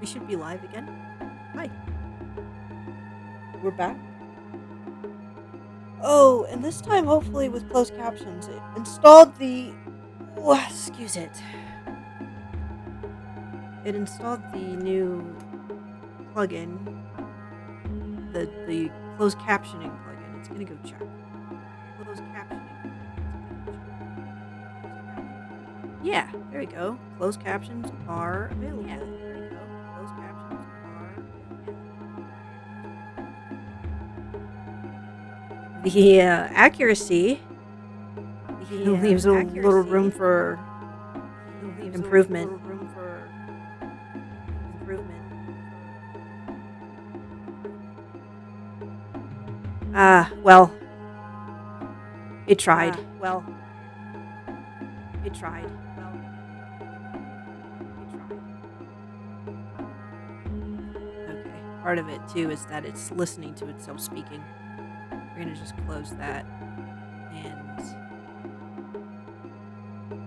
We should be live again. Hi. We're back. Oh, and this time hopefully with closed captions. It installed the excuse it. It installed the new plugin, the closed captioning plugin. It's gonna go check. Closed captioning. Yeah, there we go. Closed captions are available. Yeah, there we go. Closed captions are the accuracy leaves a little room for improvement. Well, it tried. It tried. Okay. Part of it too is that it's listening to itself speaking. We're gonna just close that and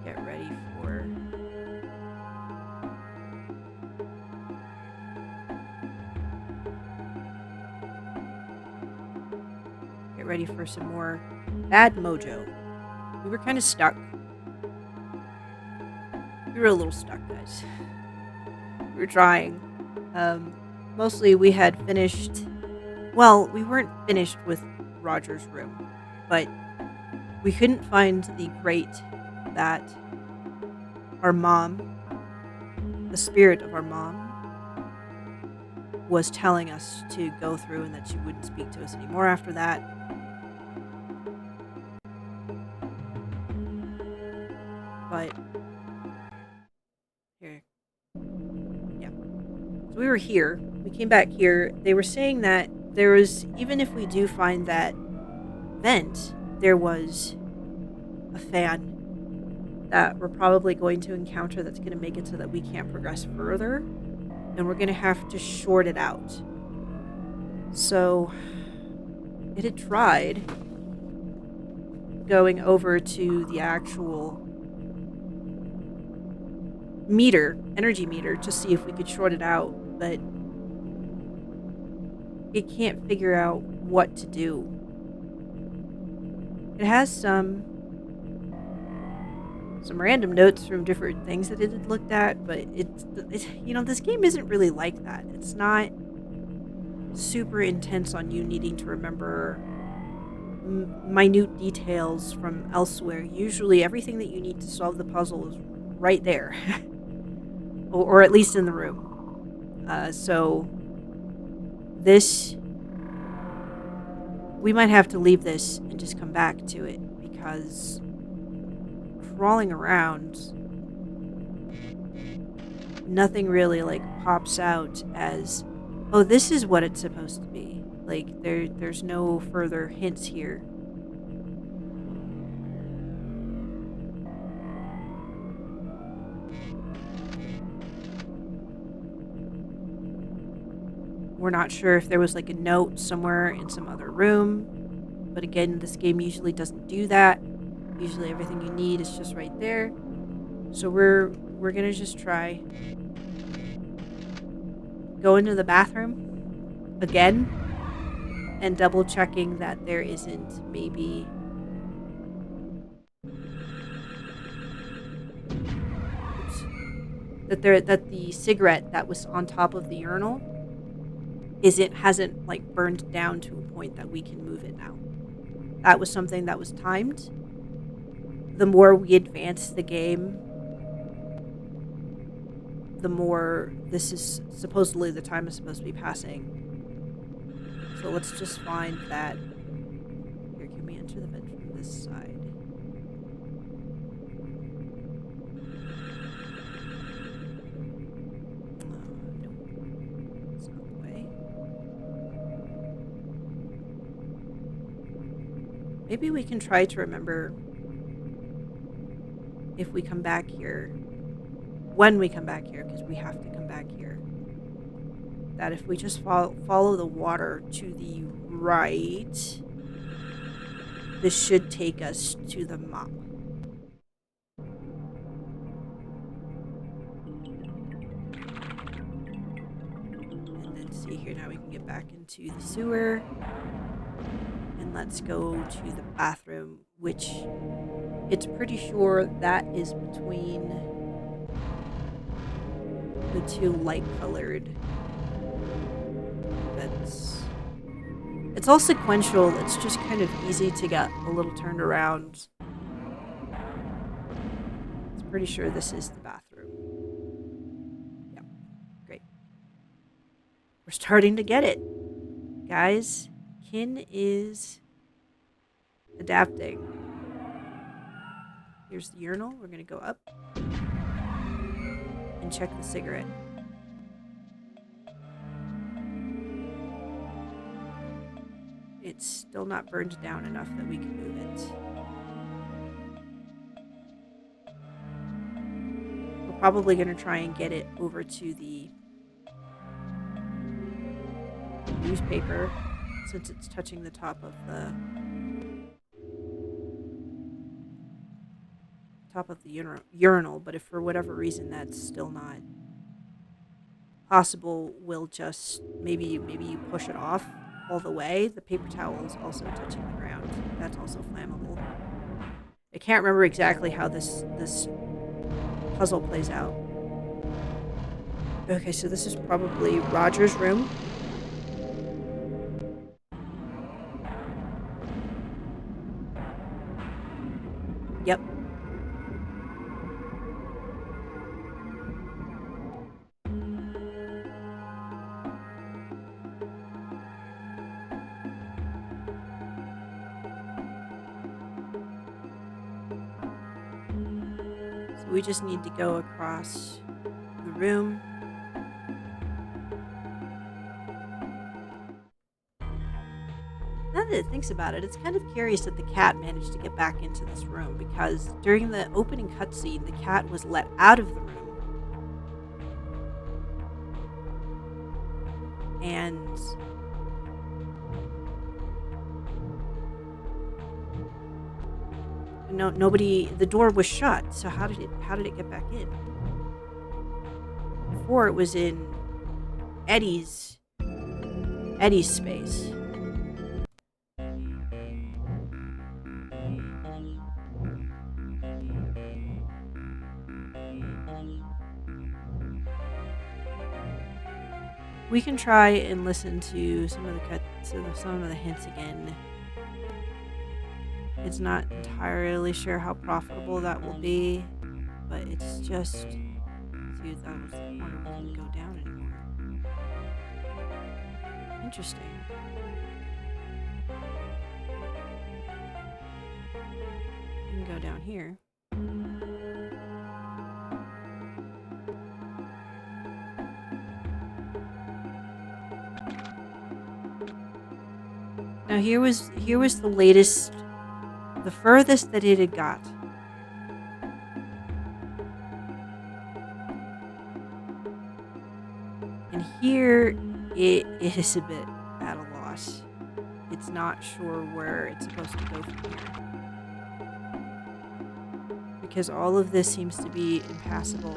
get ready for some more Bad Mojo. We were kind of stuck. We were a little stuck, guys. We were trying. Mostly we had finished. Well, we weren't finished with Roger's room, but we couldn't find the grate that our mom, the spirit of our mom, was telling us to go through, and that she wouldn't speak to us anymore after that. But here, yeah. So we were here. We came back here. They were saying that there was, even if we do find that vent, there was a fan that we're probably going to encounter that's going to make it so that we can't progress further, and we're going to have to short it out. So it had tried going over to the actual energy meter, to see if we could short it out, but it can't figure out what to do. It has some random notes from different things that it had looked at, but it's this game isn't really like that. It's not super intense on you needing to remember minute details from elsewhere. Usually everything that you need to solve the puzzle is right there. or at least in the room. So this, we might have to leave this and just come back to it, because crawling around, nothing really pops out as, oh, this is what it's supposed to be. There's no further hints here. We're not sure if there was a note somewhere in some other room, but again, this game usually doesn't do that. Usually everything you need is just right there. So we're gonna just try go into the bathroom again and double checking that there isn't maybe that the cigarette that was on top of the urinal hasn't burned down to a point that we can move it now. That was something that was timed. The more we advance the game, the more this is supposedly the time is supposed to be passing. So let's just find that. Here, can we enter the vent from this side? Maybe we can try to remember, if we come back here, when we come back here, because we have to come back here, that if we just follow the water to the right, this should take us to the mop. Okay, here now we can get back into the sewer. And let's go to the bathroom, which it's pretty sure that is between the two light-colored vents. It's all sequential. It's just kind of easy to get a little turned around. It's pretty sure this is the bathroom. Yep. Great. We're starting to get it. Guys, Kin is adapting. Here's the urinal. We're going to go up and check the cigarette. It's still not burned down enough that we can move it. We're probably going to try and get it over to the newspaper since it's touching the top of the urinal, but if for whatever reason that's still not possible, we'll just maybe you push it off all the way. The paper towel is also touching the ground. That's also flammable. I can't remember exactly how this puzzle plays out. Okay, so this is probably Roger's room. Yep. So we just need to go across the room. Now that it thinks about it, it's kind of curious that the cat managed to get back into this room, because during the opening cutscene, the cat was let out of the room. And nobody, the door was shut, so how did it get back in? Before it was in Eddie's space. We can try and listen to some of the hints again. It's not entirely sure how profitable that will be, but it's just. Dude, that was the corner we couldn't go down anymore. Interesting. We can go down here. Now here was the latest, the furthest that it had got. And here it is a bit at a loss. It's not sure where it's supposed to go from here. Because all of this seems to be impassable.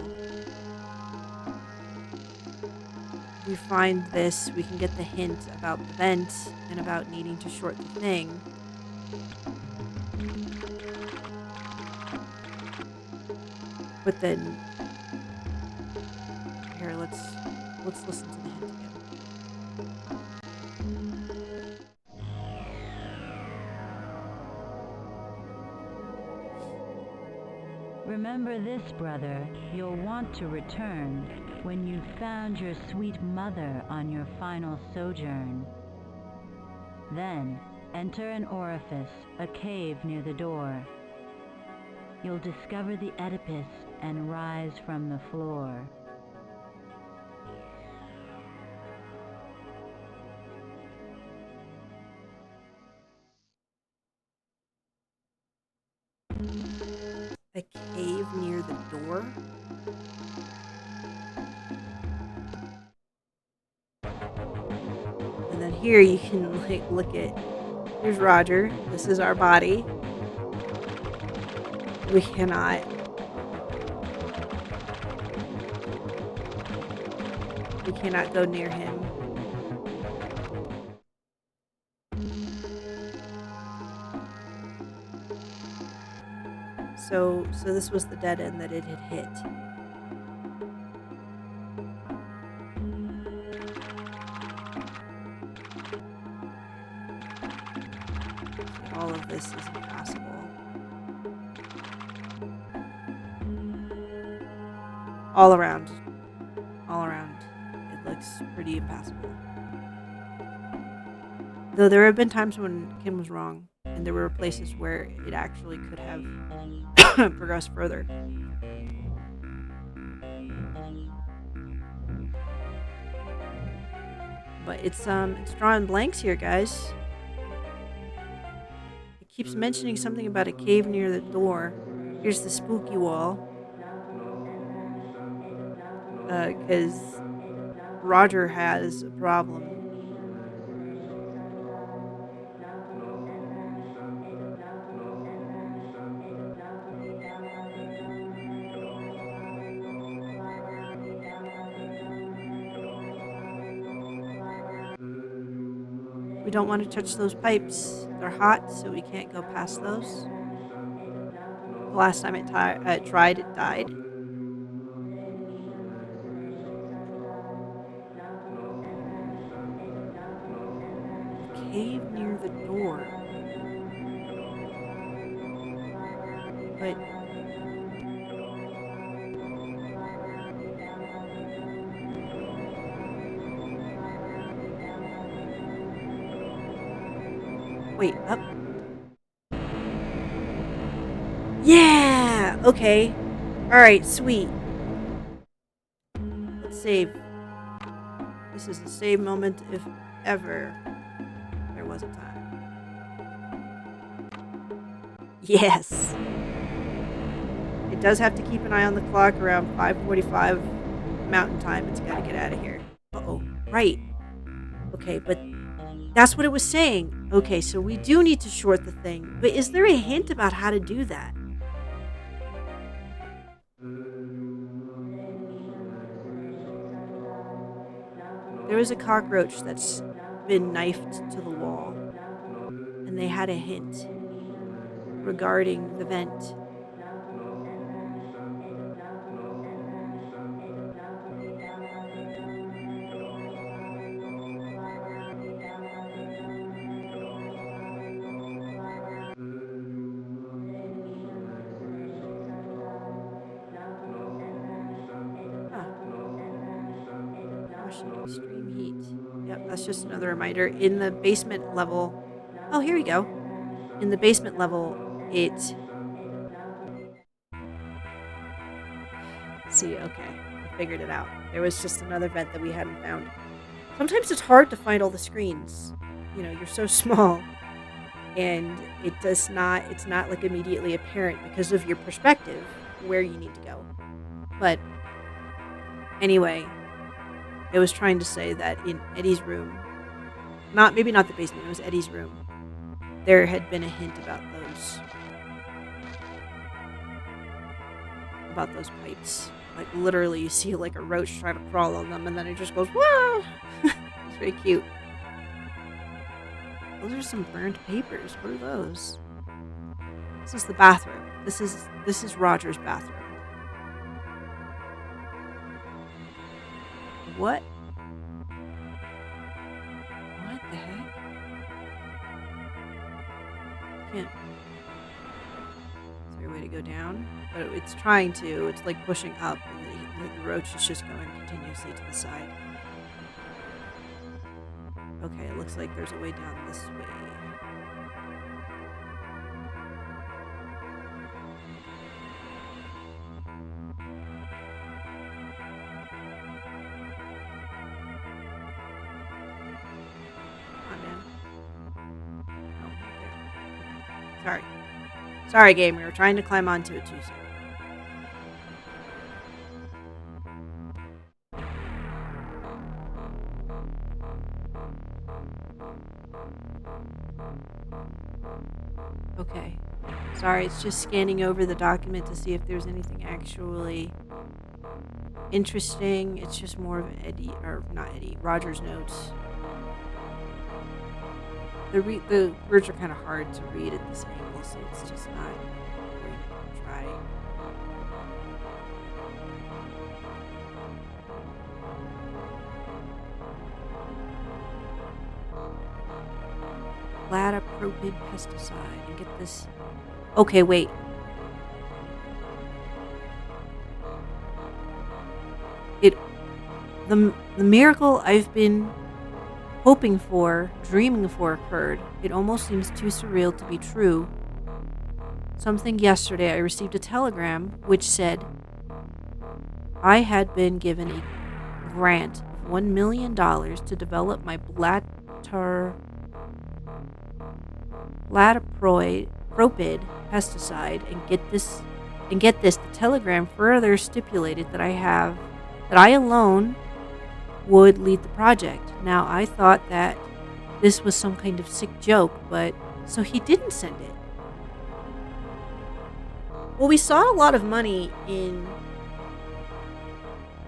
We find this, we can get the hint about the vent and about needing to short the thing. But then, here, let's listen to the hint again. Remember this, brother, you'll want to return when you've found your sweet mother on your final sojourn. Then, enter an orifice, a cave near the door. You'll discover the Oedipus and rise from the floor. A cave near the door? And then here you can look at, here's Roger, this is our body. We cannot go near him. So this was the dead end that it had hit. All of this is impassable. All around, it looks pretty impassable. Though there have been times when Kim was wrong, and there were places where it actually could have progressed further. But it's drawing blanks here, guys. It keeps mentioning something about a cave near the door. Here's the spooky wall. Because Roger has a problem. We don't want to touch those pipes. They're hot, so we can't go past those. The last time it tried, it died. Cave near the door. But wait, up. Yeah! Okay. Alright, sweet. Let's save. This is a save moment if ever there was a time. Yes! It does have to keep an eye on the clock around 5:45 Mountain Time. It's gotta get out of here. Uh-oh. Right. Okay, but that's what it was saying. Okay, so we do need to short the thing. But is there a hint about how to do that? There was a cockroach that's been knifed to the wall. And they had a hint regarding the vent. Huh. Caution, extreme heat. Yep, that's just another reminder. In the basement level. Oh, here we go. In the basement level, it. See, okay. I figured it out. There was just another vent that we hadn't found. Sometimes it's hard to find all the screens. You know, you're so small. And it's not like immediately apparent because of your perspective where you need to go. But anyway, it was trying to say that in Eddie's room, maybe not the basement, it was Eddie's room, there had been a hint about those pipes. Like literally you see like a roach trying to crawl on them and then it just goes, whoa! It's very cute. Those are some burnt papers. What are those? This is the bathroom. This is Roger's bathroom. What? What the heck? Can't. Is there a way to go down? But it's trying to. It's like pushing up, and the roach is just going continuously to the side. Okay, it looks like there's a way down this way. Sorry, game. We were trying to climb onto it too soon. Okay. Sorry, it's just scanning over the document to see if there's anything actually interesting. It's just more of Roger's notes. The words are kind of hard to read at this angle, so it's just not going to try. Latapropid pesticide, and get this. Okay, wait. It the miracle I've been hoping for, dreaming for occurred. It almost seems too surreal to be true. Something yesterday I received a telegram which said I had been given a grant of $1 million to develop my latapropid pesticide, and get this, the telegram further stipulated that I alone would lead the project. Now, I thought that this was some kind of sick joke, but so he didn't send it. Well, we saw a lot of money in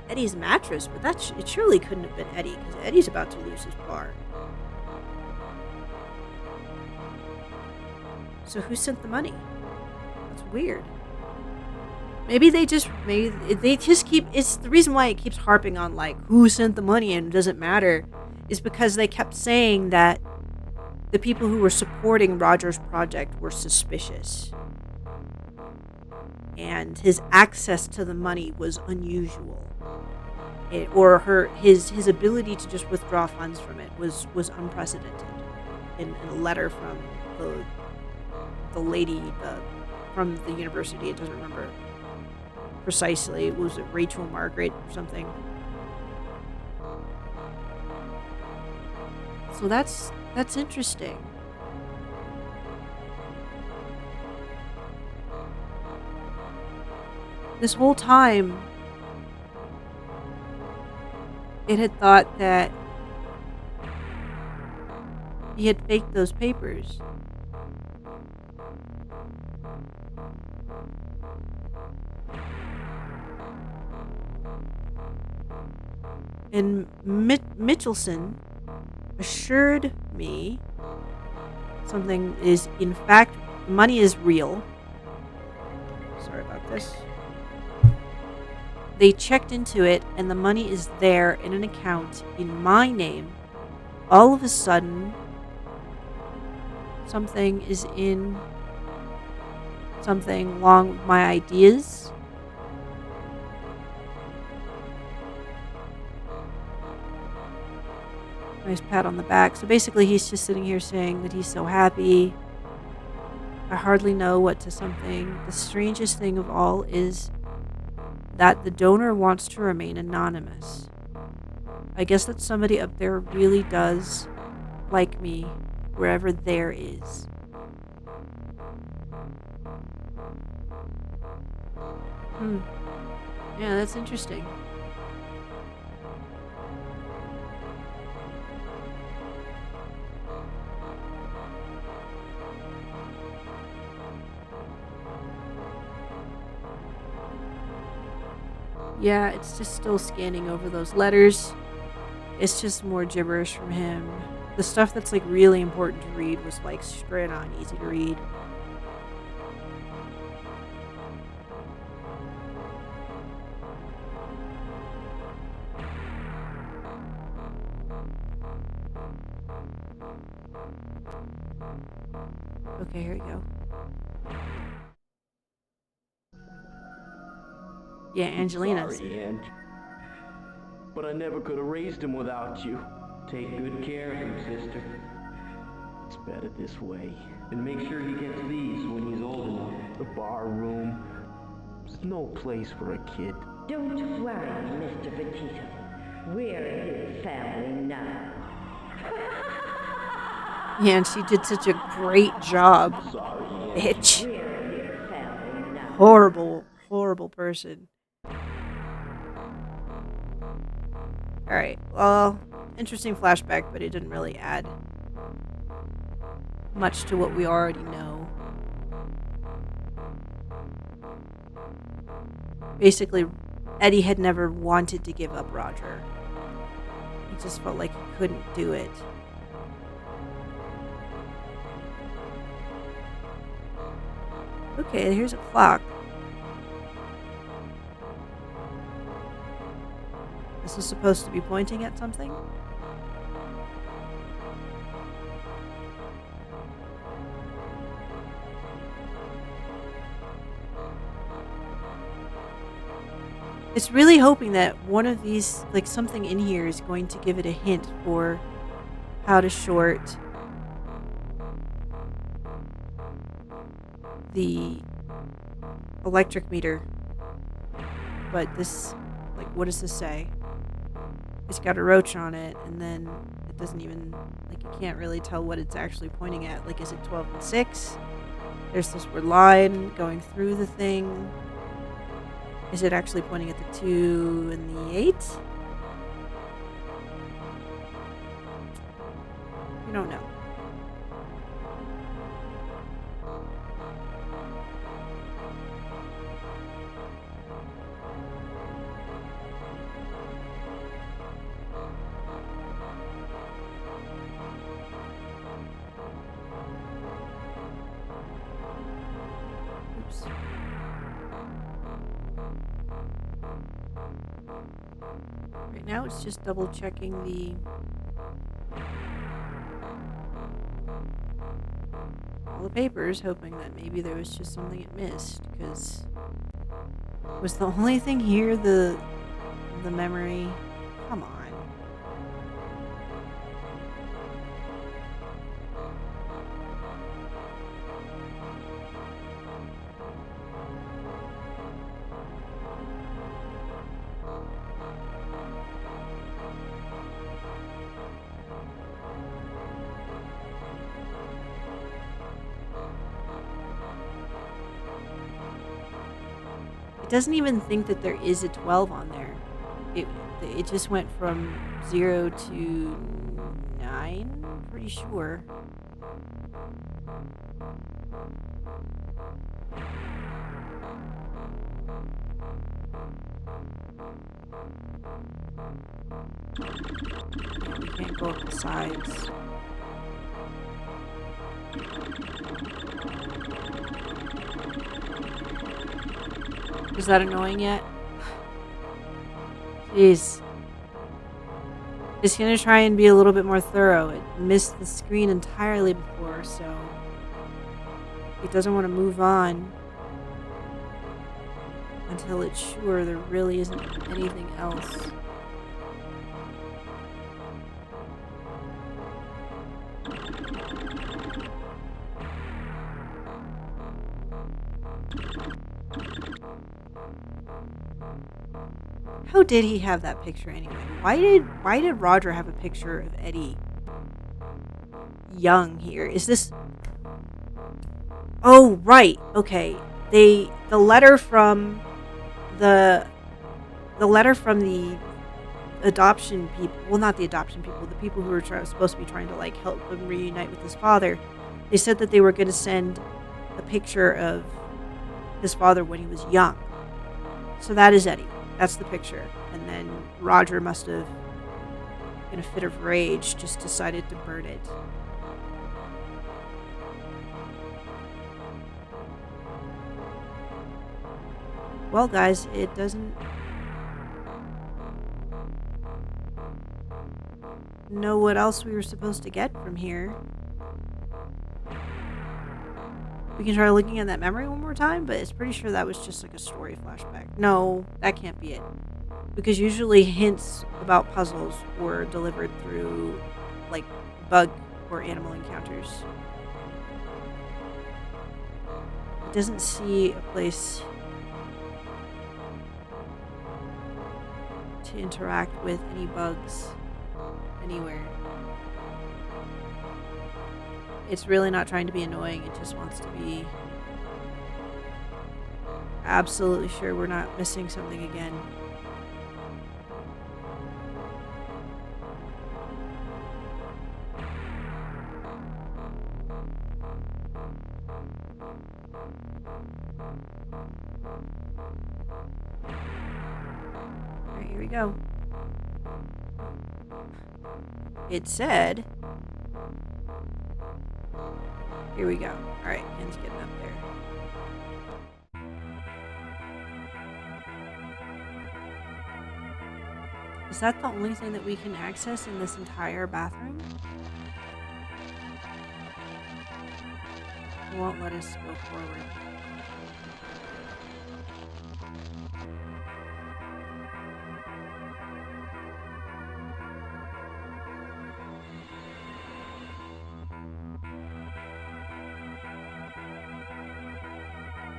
Eddie's mattress, but it surely couldn't have been Eddie, because Eddie's about to lose his bar. So who sent the money? That's weird. Maybe they just keep, it's the reason why it keeps harping on like who sent the money and it doesn't matter is because they kept saying that the people who were supporting Roger's project were suspicious. And his access to the money was unusual. His ability to just withdraw funds from it was unprecedented. In a letter from the lady from the university, it doesn't remember precisely. Was it Rachel Margaret or something? So that's interesting. This whole time, it had thought that he had faked those papers. And Mitchelson assured me something is, in fact, money is real. Sorry about this. They checked into it, and the money is there in an account in my name. All of a sudden, something along with my ideas. Nice pat on the back. So basically, he's just sitting here saying that he's so happy. I hardly know what to something. The strangest thing of all is that the donor wants to remain anonymous. I guess that somebody up there really does like me, wherever there is. Yeah, that's interesting. Yeah, it's just still scanning over those letters. It's just more gibberish from him. The stuff that's like really important to read was like straight on easy to read. Okay, here we go. Yeah, Angelina. Sorry, Aunt. But I never could have raised him without you. Take good care of him, sister. It's better this way. And make sure he gets these when he's old enough. The bar room. It's no place for a kid. Don't worry, Mr. Petito. We're his family now. Yeah, and she did such a great job. Sorry, Bitch. We're his family now. Horrible, horrible person. Alright, well, interesting flashback, but it didn't really add much to what we already know. Basically, Eddie had never wanted to give up Roger. He just felt like he couldn't do it. Okay, here's a clock. This is supposed to be pointing at something? It's really hoping that one of these, like something in here, is going to give it a hint for how to short the electric meter. But this, like, what does this say? It's got a roach on it, and then it doesn't even, like, you can't really tell what it's actually pointing at. Like, is it 12 and 6? There's this weird line going through the thing. Is it actually pointing at the 2 and the 8? We don't know. Oops. Right now it's just double checking all the papers, hoping that maybe there was just something it missed, because was the only thing here the memory? Come on. It doesn't even think that there is a 12 on there. It just went from 0 to 9, pretty sure. We can't go up the sides. Is that annoying yet? Jeez. It's gonna try and be a little bit more thorough. It missed the screen entirely before, so it doesn't want to move on until it's sure there really isn't anything else. How did he have that picture anyway? Why did Roger have a picture of Eddie young here? Is this... Oh, right. Okay. The letter from the adoption people, well, not the adoption people, the people who were supposed to be trying to like help him reunite with his father, they said that they were going to send a picture of his father when he was young. So that is Eddie. That's the picture. And then Roger must have, in a fit of rage, just decided to burn it. Well, guys, it doesn't know what else we were supposed to get from here. We can try looking at that memory one more time, but it's pretty sure that was just like a story flashback. No, that can't be it. Because usually hints about puzzles were delivered through like bug or animal encounters. It doesn't see a place to interact with any bugs anywhere. It's really not trying to be annoying, it just wants to be absolutely sure we're not missing something again. Alright, here we go. It said... Here we go. Alright, Ken's getting up there. Is that the only thing that we can access in this entire bathroom? It won't let us go forward.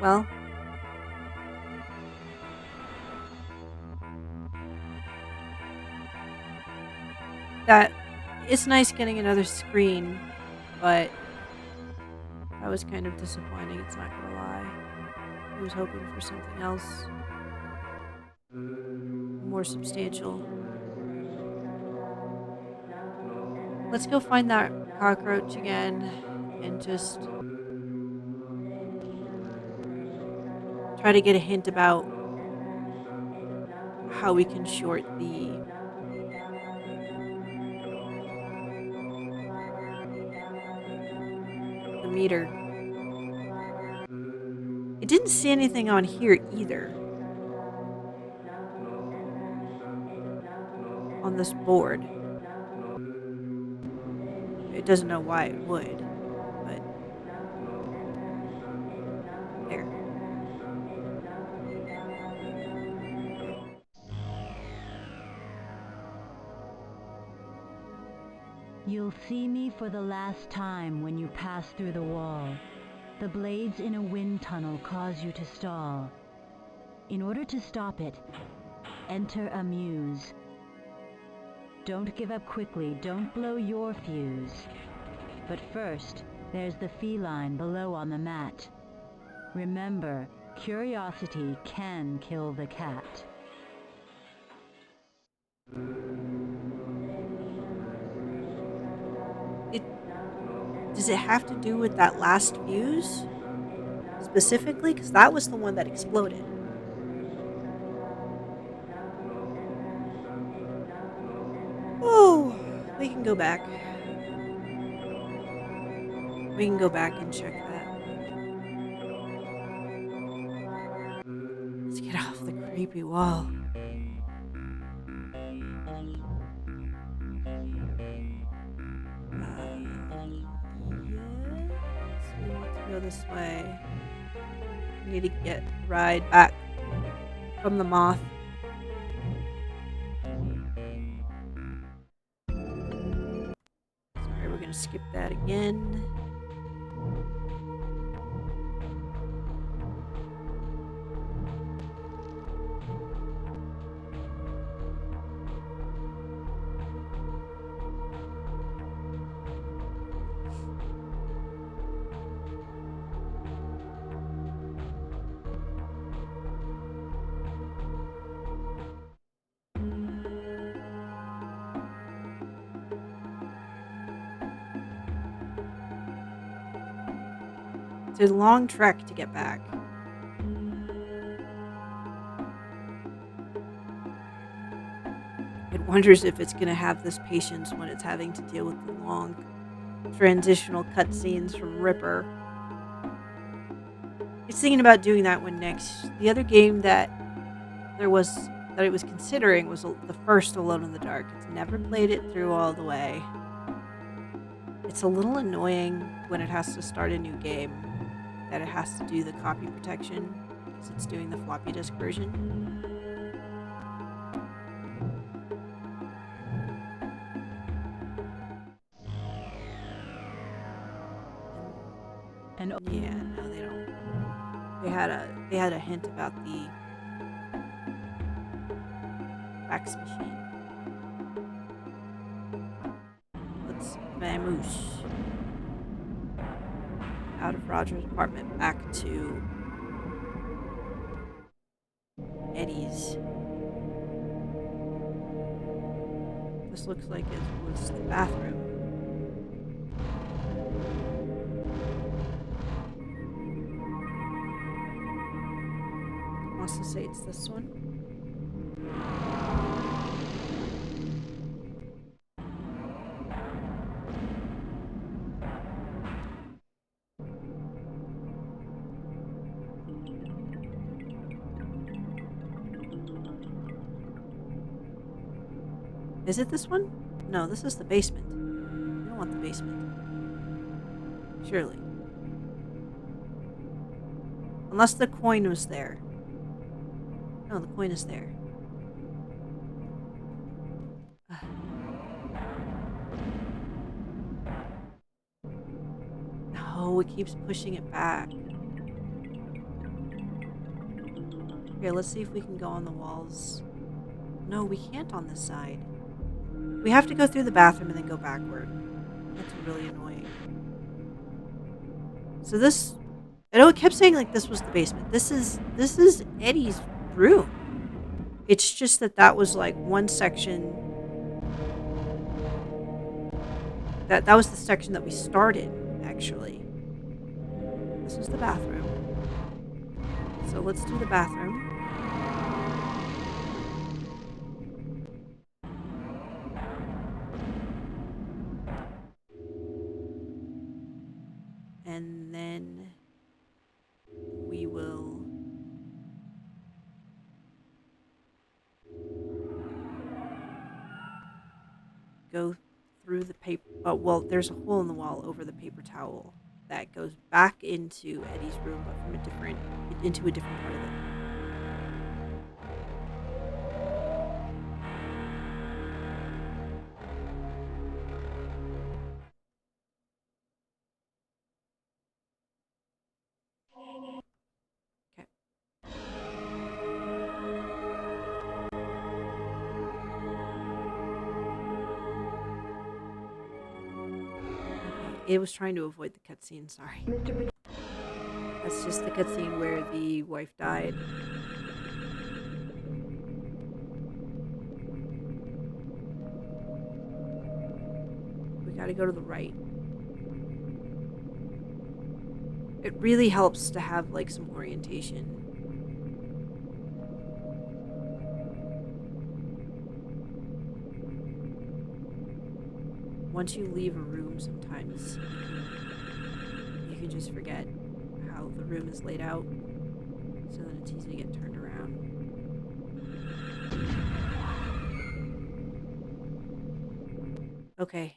Well, that it's nice getting another screen, but that was kind of disappointing, it's not gonna lie. I was hoping for something else more substantial. Let's go find that cockroach again and just try to get a hint about how we can short the meter. It didn't say anything on here either. On this board. It doesn't know why it would, but there. You'll see me for the last time when you pass through the wall. The blades in a wind tunnel cause you to stall. In order to stop it, enter a muse. Don't give up quickly, don't blow your fuse. But first, there's the feline below on the mat. Remember, curiosity can kill the cat. Does it have to do with that last fuse? Specifically? Because that was the one that exploded. Oh, we can go back. We can go back and check that. Let's get off the creepy wall. Yes, we need to go this way. We need to get ride back from the moth. Sorry, we're gonna skip that again. It's a long trek to get back. It wonders if it's going to have this patience when it's having to deal with the long transitional cutscenes from Ripper. It's thinking about doing that one next. The other game that it was considering was the first Alone in the Dark. It's never played it through all the way. It's a little annoying when it has to start a new game that it has to do the copy protection because it's doing the floppy disk version. And yeah, no, they don't. They had a hint about the fax machine. Let's vamoose out of Roger's apartment back to Eddie's. This looks like it was the bathroom. Wants to say it's this one. Is it this one? No, this is the basement. I don't want the basement. Surely. Unless the coin was there. No, the coin is there. No, it keeps pushing it back. Here, let's see if we can go on the walls. No, we can't on this side. We have to go through the bathroom and then go backward. That's really annoying. So this... I know it kept saying like this was the basement. This is Eddie's room. It's just that was like one section. That was the section that we started, actually. This is the bathroom. So let's do the bathroom. And then we will go through the paper. Oh, well, there's a hole in the wall over the paper towel that goes back into Eddie's room, but from into a different part of it. Okay. It was trying to avoid the cutscene, sorry. That's just the cutscene where the wife died. We gotta go to the right. It really helps to have like some orientation. Once you leave a room, sometimes you can just forget how the room is laid out, so that it's easy to get turned around. Okay.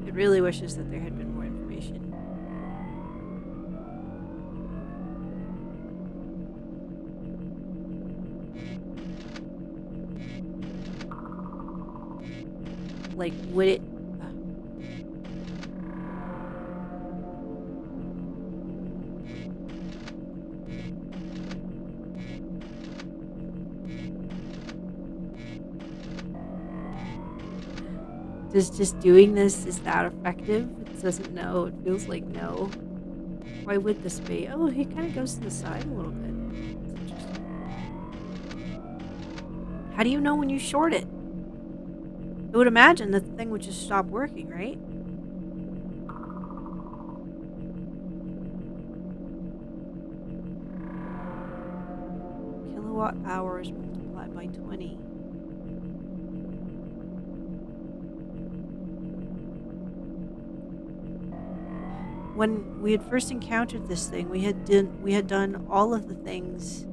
It really wishes that there had been more information. Like, would it... Does just doing this, is that effective? It doesn't know. It feels like no. Why would this be? Oh, he kind of goes to the side a little bit. That's interesting. How do you know when you short it? I would imagine that the thing would just stop working, right? Kilowatt hours multiplied by 20. When we had first encountered this thing, we had done all of the things.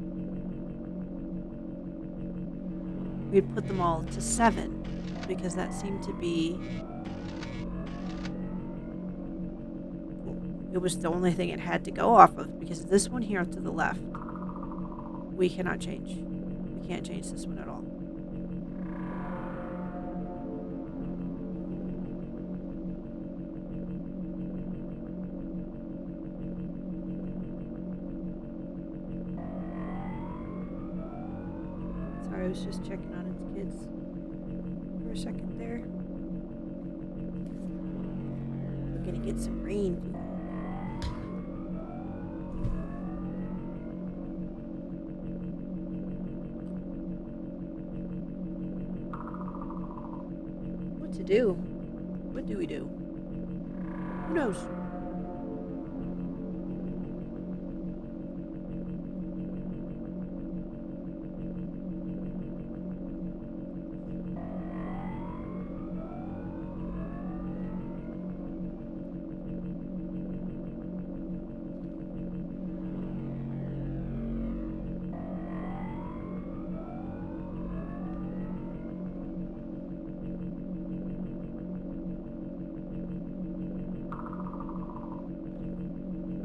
We had put them all to 7 because that seemed to be. It was the only thing it had to go off of, because this one here to the left, we cannot change. We can't change this one at all. Sorry, I was just checking on its kids for a second there. We're gonna get some rain food. What to do? What do we do? Who knows?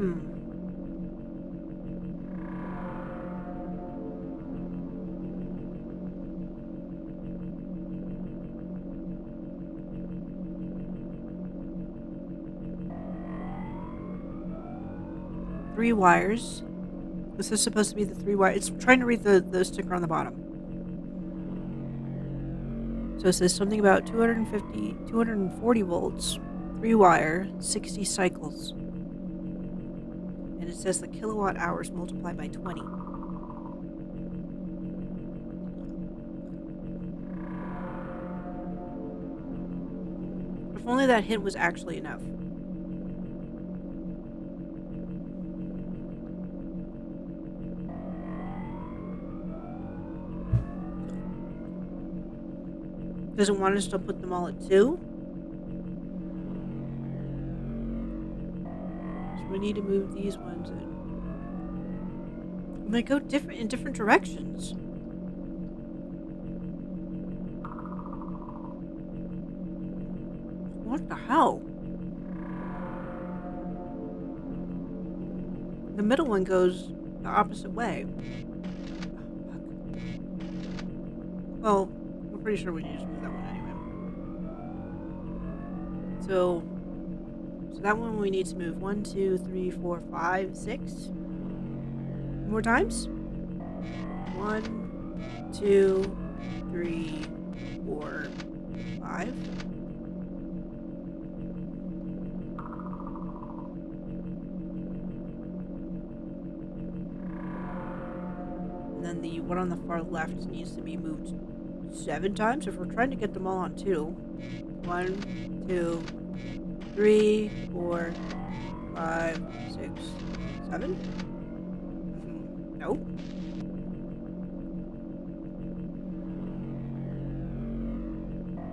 Hmm. Three wires. This is supposed to be the three wire. It's trying to read the sticker on the bottom. So it says something about 240 volts, 3 wire, 60 cycles. And it says the kilowatt hours multiplied by 20. If only that hint was actually enough. Does it want us to put them all at 2? So we need to move these ones in. And they go in different directions. What the hell? The middle one goes the opposite way. Oh, fuck. Well, we're pretty sure we need to move that one anyway. So that one we need to move 1, 2, 3, 4, 5, 6. More times? 1, 2, 3, 4, 5. And then the one on the far left needs to be moved 7 times if we're trying to get them all on 2. 1, 2, 3, 4, 5, 6, 7. Nope.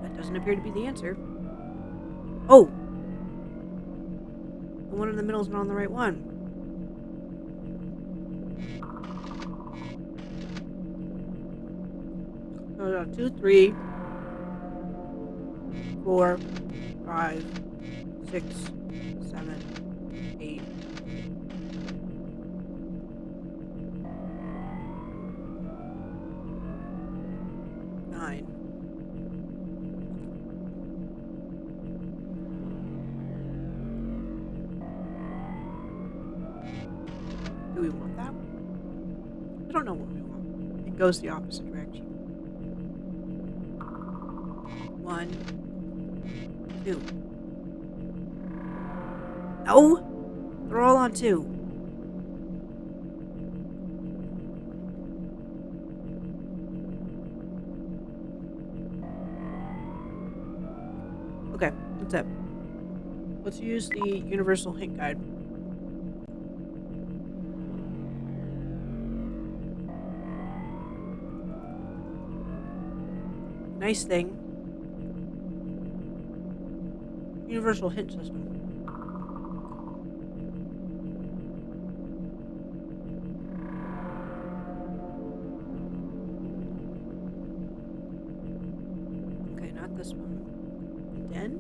That doesn't appear to be the answer. Oh! The one in the middle is not on the right one. So 2, 3, 4, 5, 6, 7, 8. Do we want that? I don't know what we want. It goes the opposite direction. 1, 2. No! They're all on 2. Okay, that's it. Let's use the universal hint guide. Nice thing. Universal hint system. Okay, not this one. The den?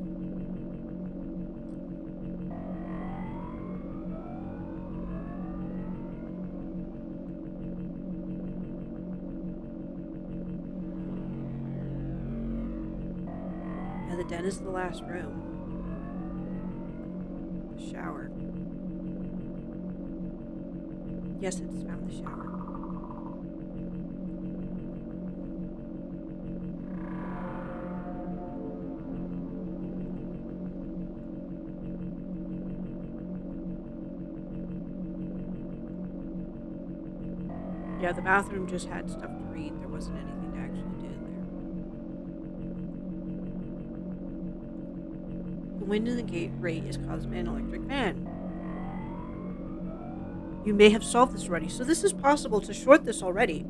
Yeah, the den is the last room. The shower. Yes, it's found the shower. Yeah, the bathroom just had stuff to read. There wasn't anything to actually do in there. The wind in the gate grate is caused by an electric fan. You may have solved this already, so this is possible to short this already,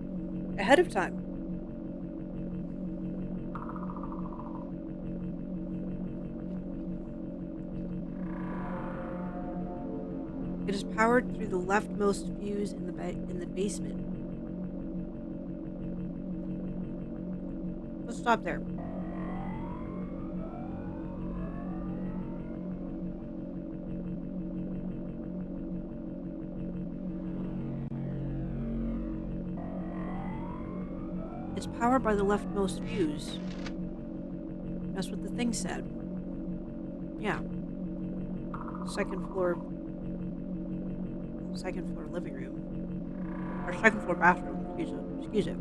ahead of time. It is powered through the leftmost fuse in the basement. Let's stop there. It's powered by the leftmost fuse. That's what the thing said. Yeah. Second floor living room. Or second floor bathroom. Excuse it.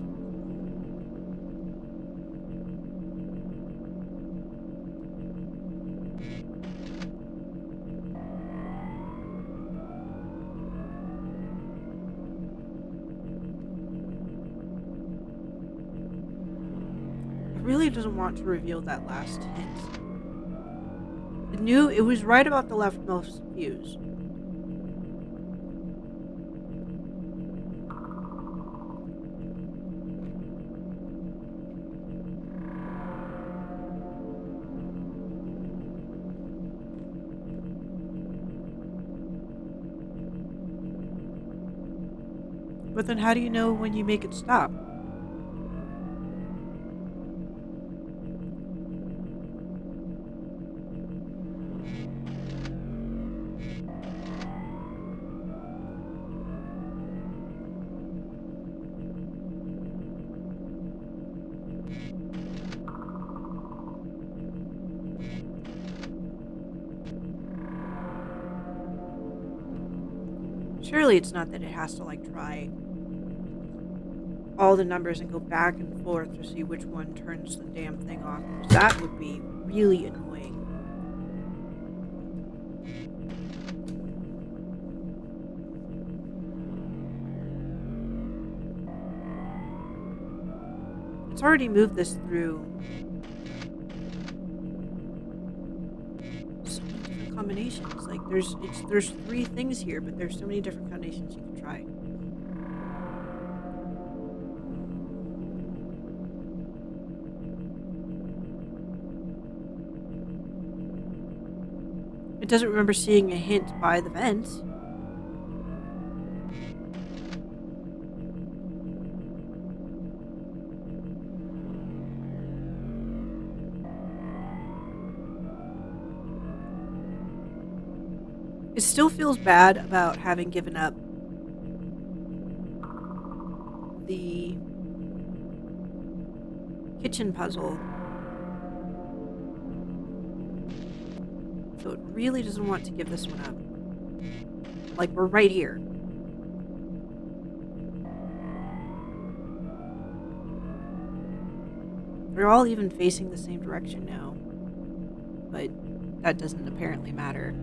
It really doesn't want to reveal that last hint. It knew it was right about the leftmost fuse. But then how do you know when you make it stop? Surely it's not that it has to try all the numbers and go back and forth to see which one turns the damn thing off. That would be really annoying. It's already moved this through so many different combinations. There's 3 things here, but there's so many different combinations you can try. It doesn't remember seeing a hint by the vent. It still feels bad about having given up the kitchen puzzle. So it really doesn't want to give this one up. We're right here. They're all even facing the same direction now. But that doesn't apparently matter.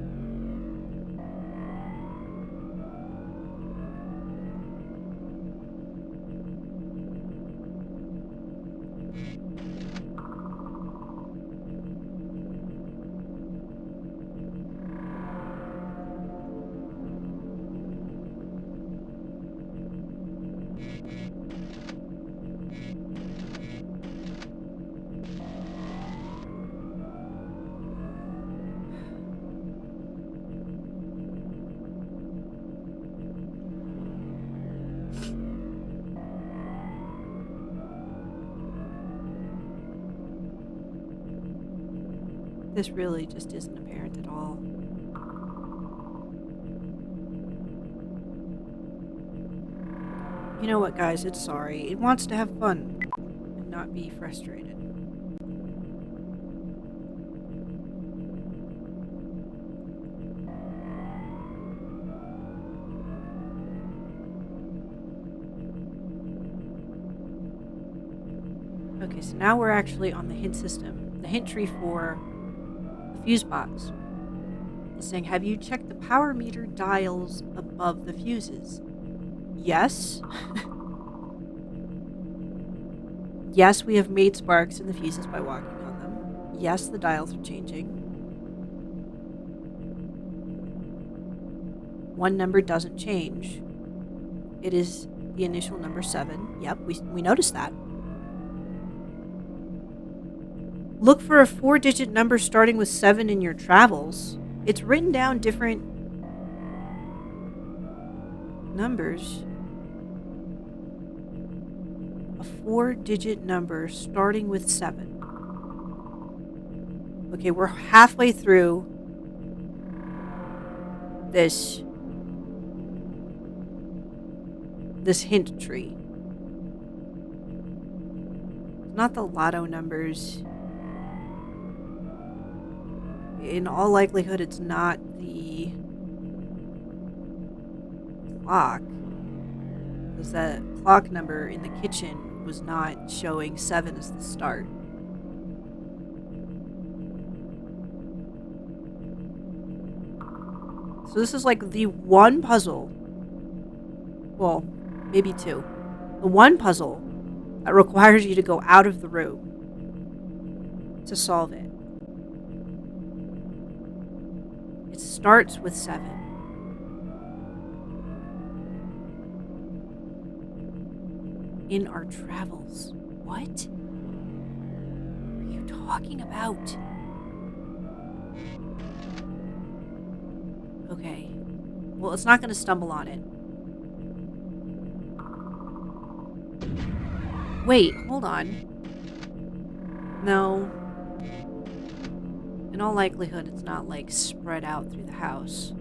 This really just isn't apparent at all. You know what, guys? It's sorry. It wants to have fun and not be frustrated. Okay, so now we're actually on the hint system. The hint tree for the fuse box. It's saying, have you checked the power meter dials above the fuses? Yes. Yes, we have made sparks in the fuses by walking on them. Yes, the dials are changing. One number doesn't change. It is the initial number 7. Yep, we noticed that. Look for a 4-digit number starting with 7 in your travels. It's written down different numbers. A 4-digit number starting with 7. Okay, we're halfway through this hint tree. Not the lotto numbers. In all likelihood, it's not the clock. Because that clock number in the kitchen was not showing 7 as the start. So this is like the one puzzle. Well, maybe two. The one puzzle that requires you to go out of the room to solve it. It starts with 7. In our travels. What are you talking about? Okay. Well, it's not going to stumble on it. Wait, hold on. No. In all likelihood, it's not, like, spread out through the house.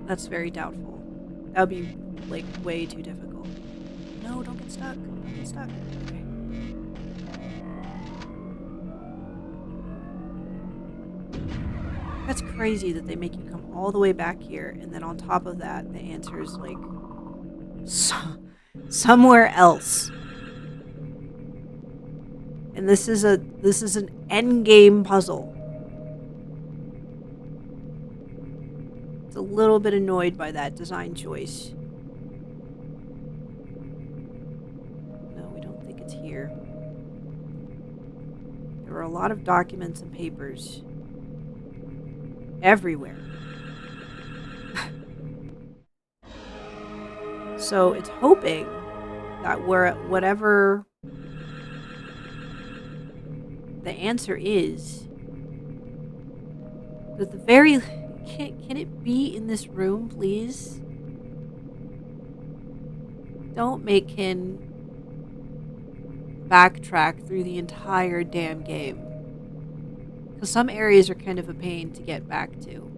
That's very doubtful. That would be, like, way too difficult. No, don't get stuck. Don't get stuck. Okay. That's crazy that they make you come all the way back here, and then on top of that, the answer is, like, somewhere else. And this is an endgame puzzle. It's a little bit annoyed by that design choice. No, we don't think it's here. There were a lot of documents and papers everywhere. So it's hoping that whatever the answer is, that the very... Can it be in this room, please? Don't make him backtrack through the entire damn game. Because some areas are kind of a pain to get back to.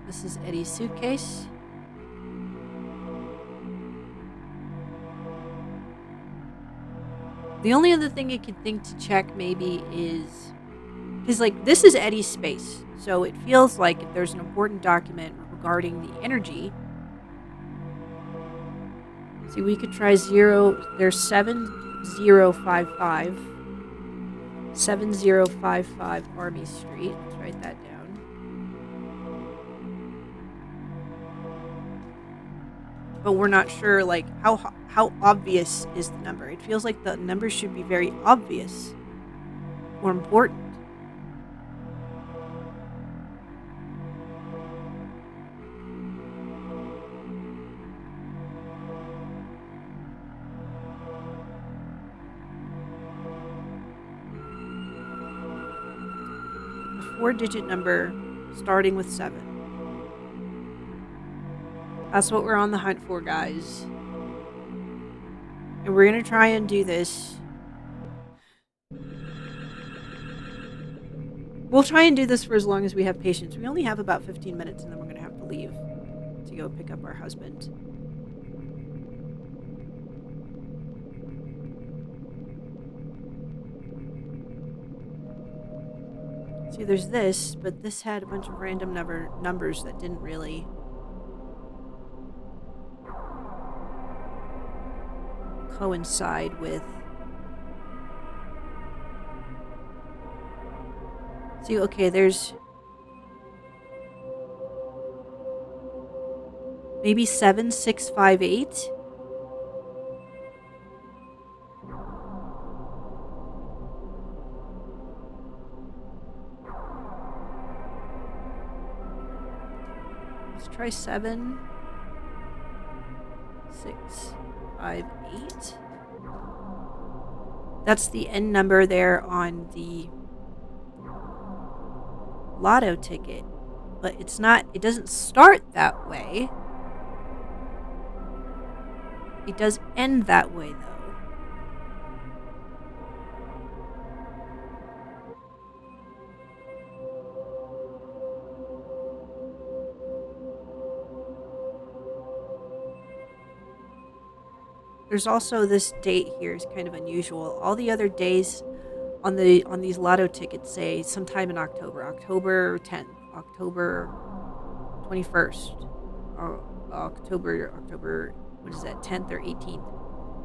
This is Eddie's suitcase. The only other thing I could think to check maybe is... Because, like, this is Eddie's space. So it feels like if there's an important document regarding the energy... See, we could try 0... There's 7055. 7055 Army Street. Let's write that down. But we're not sure, like, how obvious is the number. It feels like the number should be very obvious or important. A 4-digit number starting with 7. That's what we're on the hunt for, guys. And we're going to try and do this. We'll try and do this for as long as we have patience. We only have about 15 minutes and then we're going to have to leave to go pick up our husband. See, there's this, but this had a bunch of random numbers that didn't really... coincide with... See, okay, there's... maybe 7658? Let's try 7, 6, 5, 8. That's the end number there on the lotto ticket, but it's not, it doesn't start that way. It does end that way, though. There's also this date here is kind of unusual. All the other days on these lotto tickets say sometime in October, October 10th, October 21st, or October what is that, 10th or 18th.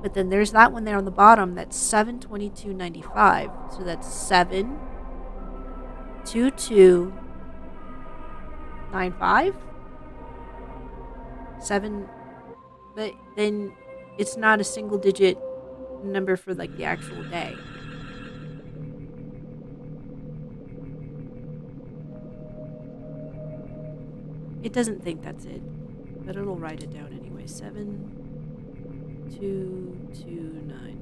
But then there's that one there on the bottom that's 7/22/95. So that's 7/22/95. 7, but then it's not a single digit number for like the actual day. It doesn't think that's it, but it'll write it down anyway. 7/22/95.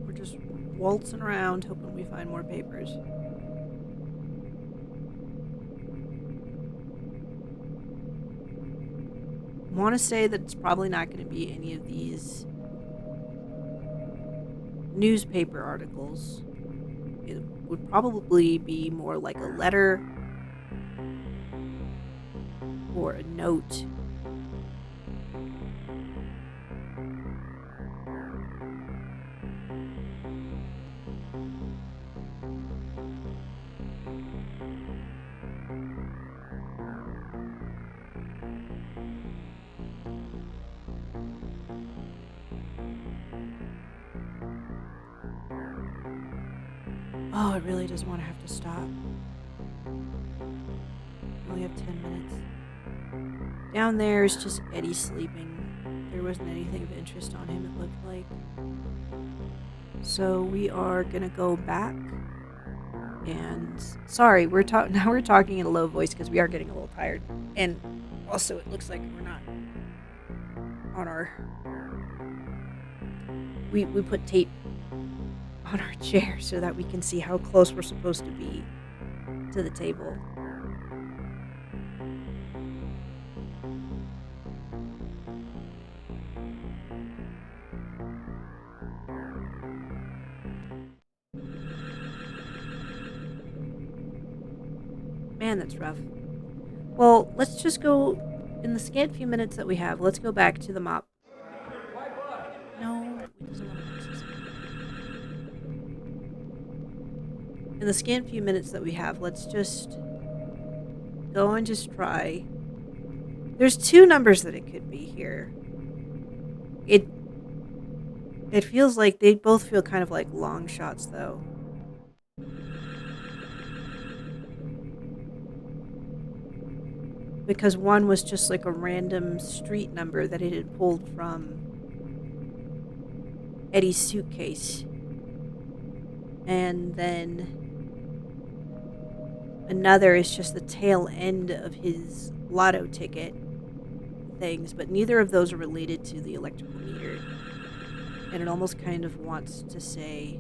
We're just waltzing around hoping we find more papers. I want to say that it's probably not going to be any of these newspaper articles. It would probably be more like a letter or a note. Oh, it really does want to have to stop. We only have 10 minutes. Down there is just Eddie sleeping. There wasn't anything of interest on him, it looked like. So we are gonna go back. And sorry, we're talking in a low voice because we are getting a little tired. And also, it looks like we're not on our. We put tape on our chair so that we can see how close we're supposed to be to the table. Man, that's rough. Well, let's just go, in the scant few minutes that we have, let's go back to the mop. No, it doesn't want to access it. In the scant few minutes that we have, let's just go and just try. There's two numbers that it could be here. It feels like they both feel kind of like long shots, though. Because one was just like a random street number that it had pulled from Eddie's suitcase. And then another is just the tail end of his lotto ticket things, but neither of those are related to the electrical meter. And it almost kind of wants to say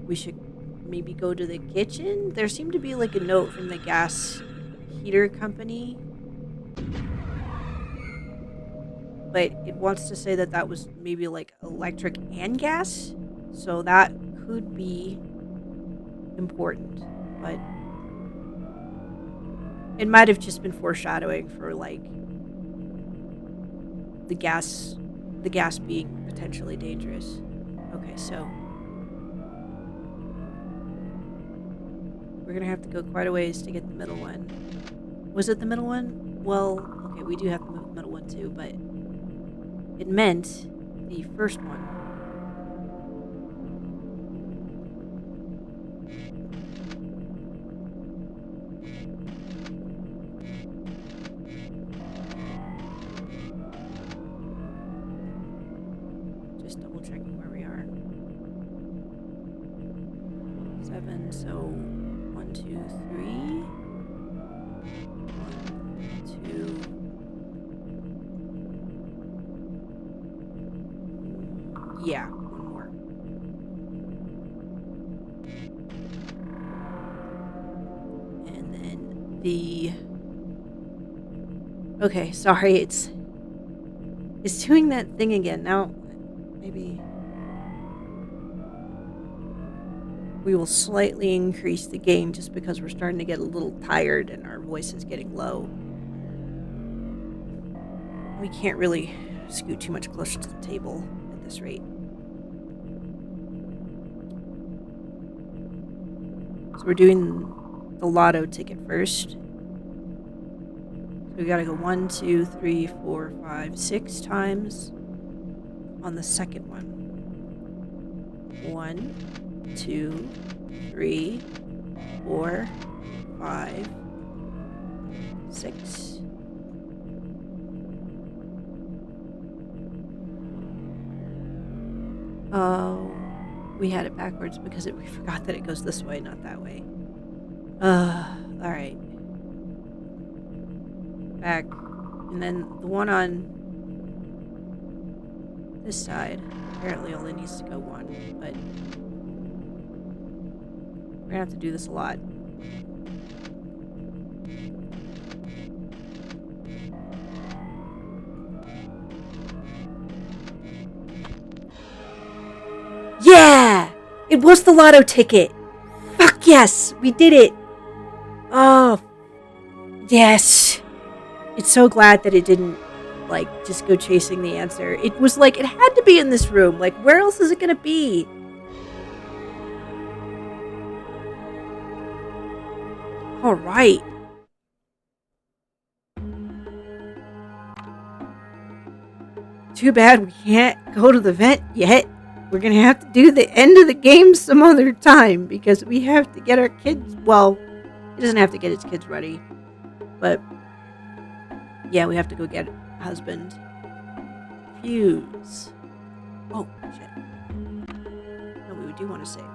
we should maybe go to the kitchen. There seemed to be like a note from the gas heater company, but it wants to say that was maybe like electric and gas, so that could be important, but it might have just been foreshadowing for like the gas being potentially dangerous. Okay, so we're gonna have to go quite a ways to get the middle one. Was it the middle one? Well, okay, we do have to move the middle one too, but it meant the first one. Just double checking where we are. 7, so 1, 2, 3. Yeah, one more. And then the... Okay, sorry, it's doing that thing again. Now, maybe we will slightly increase the gain just because we're starting to get a little tired and our voice is getting low. We can't really scoot too much closer to the table at this rate. So we're doing the lotto ticket first. So we gotta go 1, 2, 3, 4, 5, 6 times on the second one. 1, 2, 3, 4, 5, 6. Oh, we had it backwards because we forgot that it goes this way, not that way. Alright. Back. And then the one on this side apparently only needs to go 1, but we're gonna have to do this a lot. Yeah! It was the lotto ticket! Fuck yes! We did it! Oh, yes! It's so glad that it didn't, like, just go chasing the answer. It was like, it had to be in this room. Like, where else is it gonna be? Alright. Too bad we can't go to the vent yet. We're gonna have to do the end of the game some other time because we have to get our kids. Well, he doesn't have to get his kids ready, but yeah, we have to go get husband. Fuse. Oh shit! No, we do want to save.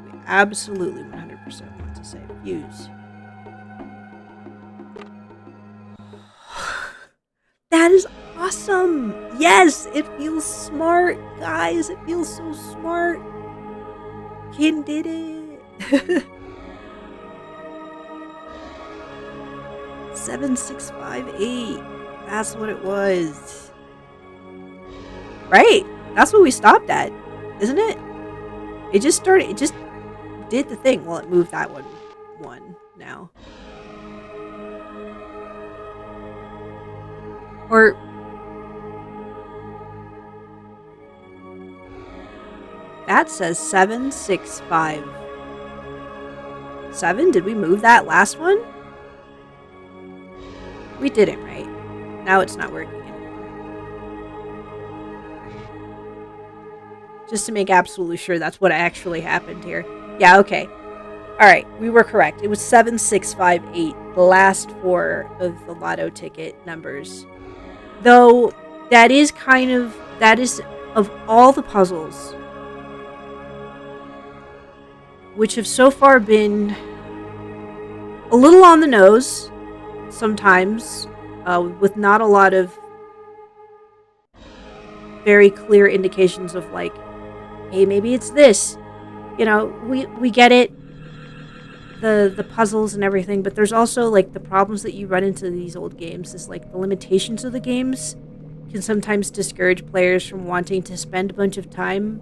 We absolutely 100% want to save. Fuse. That is awesome! Yes, it feels smart, guys. It feels so smart. Kin did it. 7658. That's what it was. Right. That's what we stopped at, isn't it? It just started. It just did the thing. Well, it moved that one now. Or that says 7657. Did we move that last one? We didn't, right? Now it's not working anymore. Just to make absolutely sure that's what actually happened here. Yeah, okay. Alright, we were correct. It was 7658, the last 4 of the lotto ticket numbers. Though, that is of all the puzzles, which have so far been a little on the nose, sometimes, with not a lot of very clear indications of like, hey, maybe it's this. You know, we get it, the puzzles and everything, but there's also like the problems that you run into these old games is like the limitations of the games can sometimes discourage players from wanting to spend a bunch of time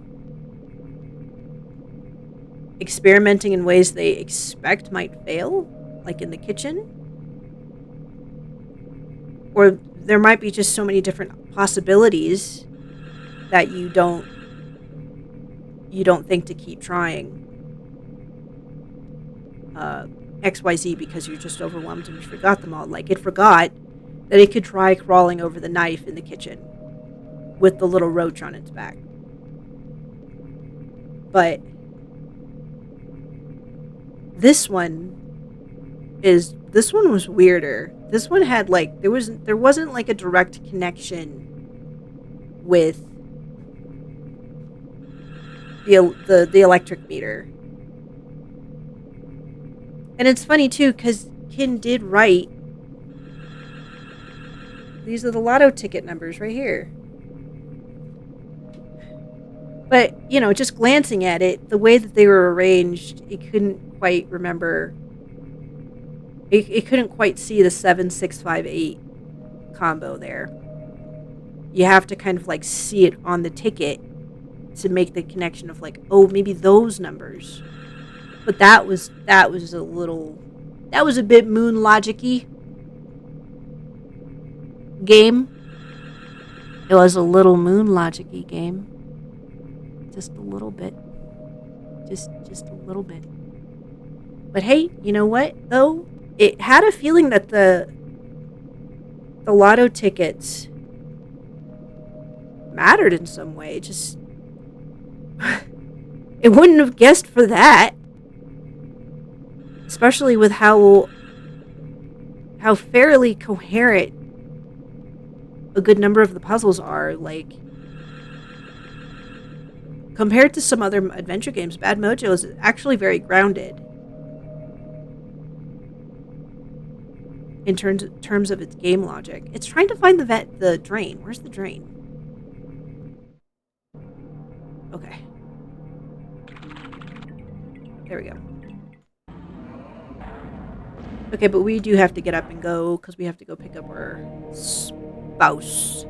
experimenting in ways they expect might fail, like in the kitchen. Or there might be just so many different possibilities that you don't think to keep trying XYZ because you're just overwhelmed and you forgot them all. Like, it forgot that it could try crawling over the knife in the kitchen with the little roach on its back. But this one was weirder. This one had like there wasn't like a direct connection with the electric meter. And it's funny too cuz Kin did write, these are the lotto ticket numbers right here. But, just glancing at it, the way that they were arranged, it couldn't quite remember. It couldn't quite see the 7658 combo there. You have to kind of like see it on the ticket to make the connection of like, oh, maybe those numbers. But that was a bit moon logic-y game. It was a little moon logic-y game. Just a little bit. Just a little bit. But hey, you know what though? It had a feeling that the lotto tickets mattered in some way. Just it wouldn't have guessed for that. Especially with how fairly coherent a good number of the puzzles are. Like, compared to some other adventure games, Bad Mojo is actually very grounded in terms of its game logic. It's trying to find the drain. Where's the drain? Okay. There we go. Okay, but we do have to get up and go because we have to go pick up our spouse.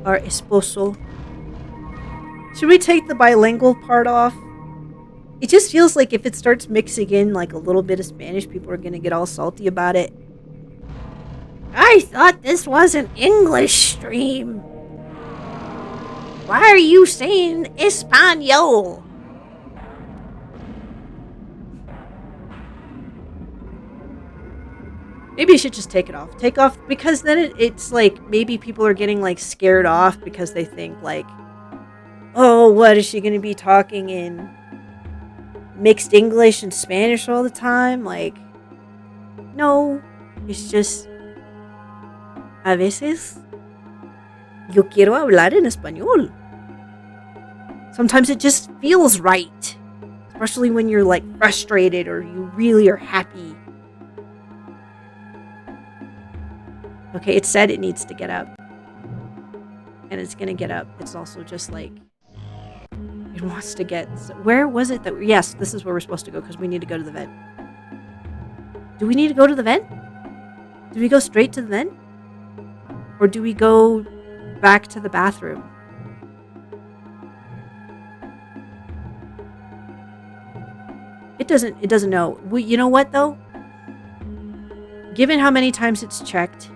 Our esposo. Should we take the bilingual part off? It just feels like if it starts mixing in like a little bit of Spanish, people are going to get all salty about it. I thought this was an English stream. Why are you saying Espanol? Maybe you should just take it off. Take off, because then it's like maybe people are getting like scared off because they think like, oh, what is she going to be talking in mixed English and Spanish all the time? Like, no, it's just a veces yo quiero hablar en español. Sometimes it just feels right, especially when you're like frustrated or you really are happy. Okay, it said it needs to get up. And it's gonna get up. It's also just like, it wants to get... Where was it that... Yes, this is where we're supposed to go because we need to go to the vent. Do we need to go to the vent? Do we go straight to the vent? Or do we go back to the bathroom? It doesn't know. You know what though? Given how many times it's checked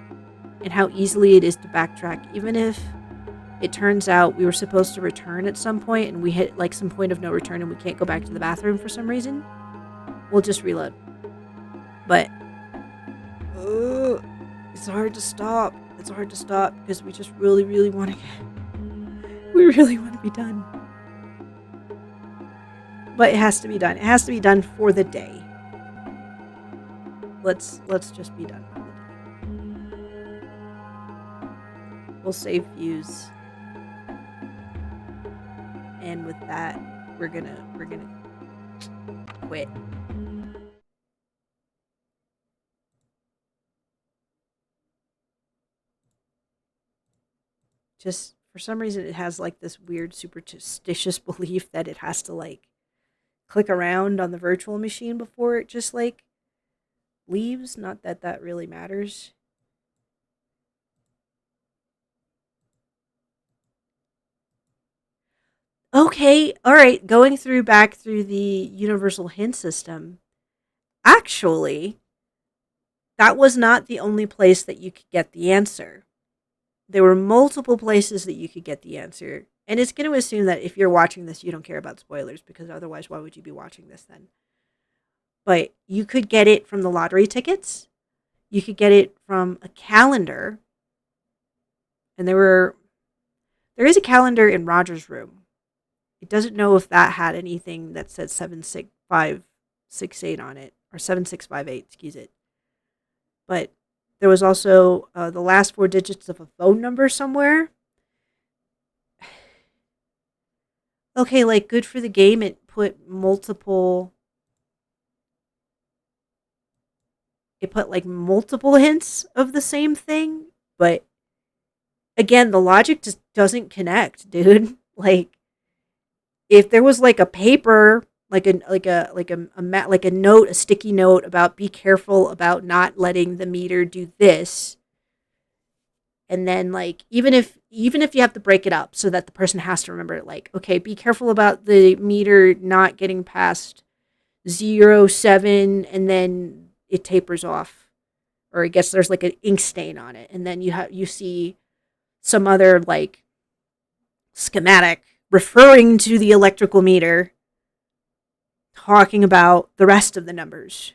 and how easily it is to backtrack, even if it turns out we were supposed to return at some point and we hit like some point of no return and we can't go back to the bathroom for some reason, we'll just reload. But it's hard to stop. It's hard to stop because we just really, really want to we really want to be done. But it has to be done. It has to be done for the day. Let's just be done for the day. We'll save views. And with that, we're gonna quit. Just for some reason it has like this weird superstitious belief that it has to like click around on the virtual machine before it just like leaves. Not that that really matters. Okay, all right, going back through the universal hint system. Actually, that was not the only place that you could get the answer. There were multiple places that you could get the answer. And it's going to assume that if you're watching this, you don't care about spoilers, because otherwise, why would you be watching this then? But you could get it from the lottery tickets. You could get it from a calendar. And there is a calendar in Roger's room. It doesn't know if that had anything that said 76568 on it, or 7658, excuse it. But there was also the last 4 digits of a phone number somewhere. Okay, like, good for the game, it put multiple... it put like multiple hints of the same thing, but again, the logic just doesn't connect, dude. Like, if there was like a paper, like a note, a sticky note about be careful about not letting the meter do this, and then like even if you have to break it up so that the person has to remember, like, okay, be careful about the meter not getting past 0.7, and then it tapers off, or I guess there's like an ink stain on it, and then you see some other like schematic referring to the electrical meter talking about the rest of the numbers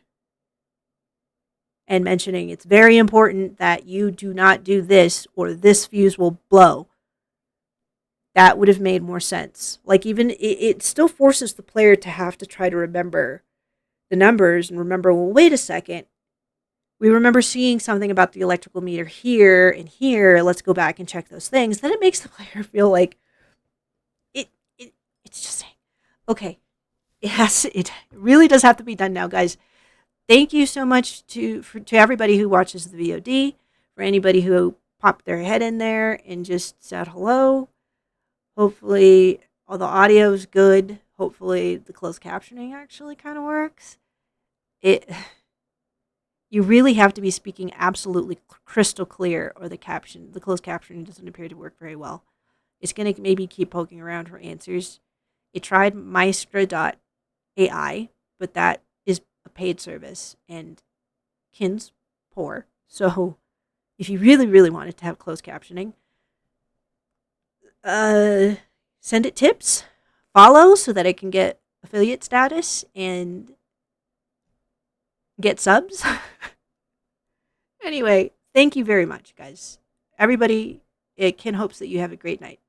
and mentioning it's very important that you do not do this or this fuse will blow. That would have made more sense. Like, even it still forces the player to have to try to remember the numbers and remember, well, wait a second. We remember seeing something about the electrical meter here and here. Let's go back and check those things. Then it makes the player feel like it's just saying, okay, it really does have to be done now, guys. Thank you so much to everybody who watches the VOD, for anybody who popped their head in there and just said hello. Hopefully all the audio is good. Hopefully the closed captioning actually kind of works. You really have to be speaking absolutely crystal clear, or the closed captioning doesn't appear to work very well. It's going to maybe keep poking around for answers. It tried Maestra.ai, but that is a paid service, and Kin's poor. So if you really, really wanted to have closed captioning, send it tips, follow so that it can get affiliate status and get subs. Anyway, thank you very much, guys. Everybody, Kin hopes that you have a great night.